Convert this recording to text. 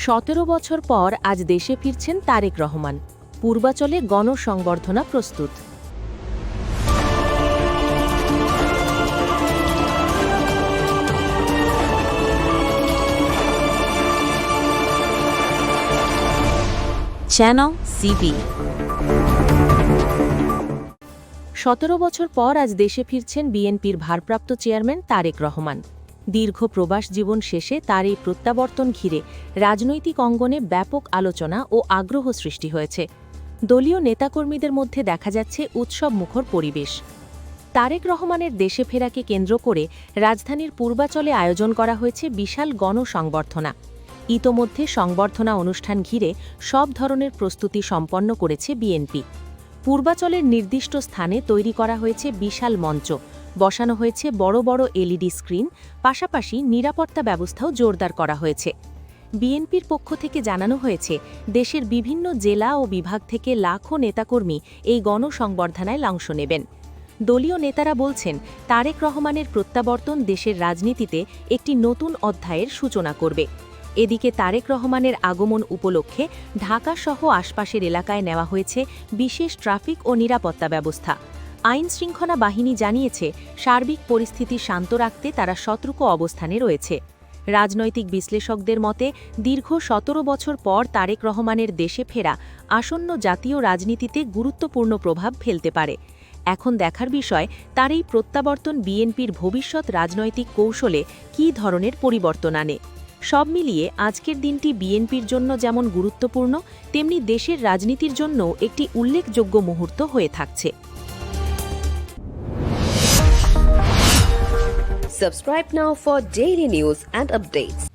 17 বছর পর আজ দেশে ফিরছেন তারেক রহমান। পূর্বাচলে গণসংবর্ধনা প্রস্তুত। Channel CB. 17 বছর পর আজ দেশে ফিরছেন বিএনপির ভারপ্রাপ্ত চেয়ারম্যান তারেক রহমান। দীর্ঘ প্রবাস জীবন শেষে তার এই প্রত্যাবর্তন ঘিরে রাজনৈতিক অঙ্গনে ব্যাপক আলোচনা ও আগ্রহ সৃষ্টি হয়েছে। দলীয় নেতাকর্মীদের মধ্যে দেখা যাচ্ছে উৎসবমুখর পরিবেশ। তারেক রহমানের দেশে ফেরাকে কেন্দ্র করে রাজধানীর পূর্বাচলে আয়োজন করা হয়েছে বিশাল গণসংবর্ধনা। ইতোমধ্যে সংবর্ধনা অনুষ্ঠান ঘিরে সব ধরনের প্রস্তুতি সম্পন্ন করেছে বিএনপি। পূর্বাচলের নির্দিষ্ট স্থানে তৈরি করা হয়েছে বিশাল মঞ্চ, বসানো হয়েছে বড় বড় এলইডি স্ক্রিন, পাশাপাশি নিরাপত্তা ব্যবস্থাও জোরদার করা হয়েছে। বিএনপির পক্ষ থেকে জানানো হয়েছে, দেশের বিভিন্ন জেলা ও বিভাগ থেকে লাখো নেতাকর্মী এই গণসংবর্ধনায় অংশ নেবেন। দলীয় নেতারা বলছেন, তারেক রহমানের প্রত্যাবর্তন দেশের রাজনীতিতে একটি নতুন অধ্যায়ের সূচনা করবে। এদিকে তারেক রহমানের আগমন উপলক্ষে ঢাকাসহ আশপাশের এলাকায় নেওয়া হয়েছে বিশেষ ট্রাফিক ও নিরাপত্তা ব্যবস্থা। আইনশৃঙ্খলা বাহিনী জানিয়েছে, সার্বিক পরিস্থিতি শান্ত রাখতে তারা সতর্ক অবস্থানে রয়েছে। রাজনৈতিক বিশ্লেষকদের মতে, দীর্ঘ 17 বছর পর তারেক রহমানের দেশে ফেরা আসন্ন জাতীয় রাজনীতিতে গুরুত্বপূর্ণ প্রভাব ফেলতে পারে। এখন দেখার বিষয়, তার এই প্রত্যাবর্তন বিএনপির ভবিষ্যৎ রাজনৈতিক কৌশলে কী ধরনের পরিবর্তন আনে। সব মিলিয়ে আজকের দিনটি বিএনপির জন্য যেমন গুরুত্বপূর্ণ, তেমনি দেশের রাজনীতির জন্য একটি উল্লেখযোগ্য মুহূর্ত হয়ে থাকছে। Subscribe now for daily news and updates.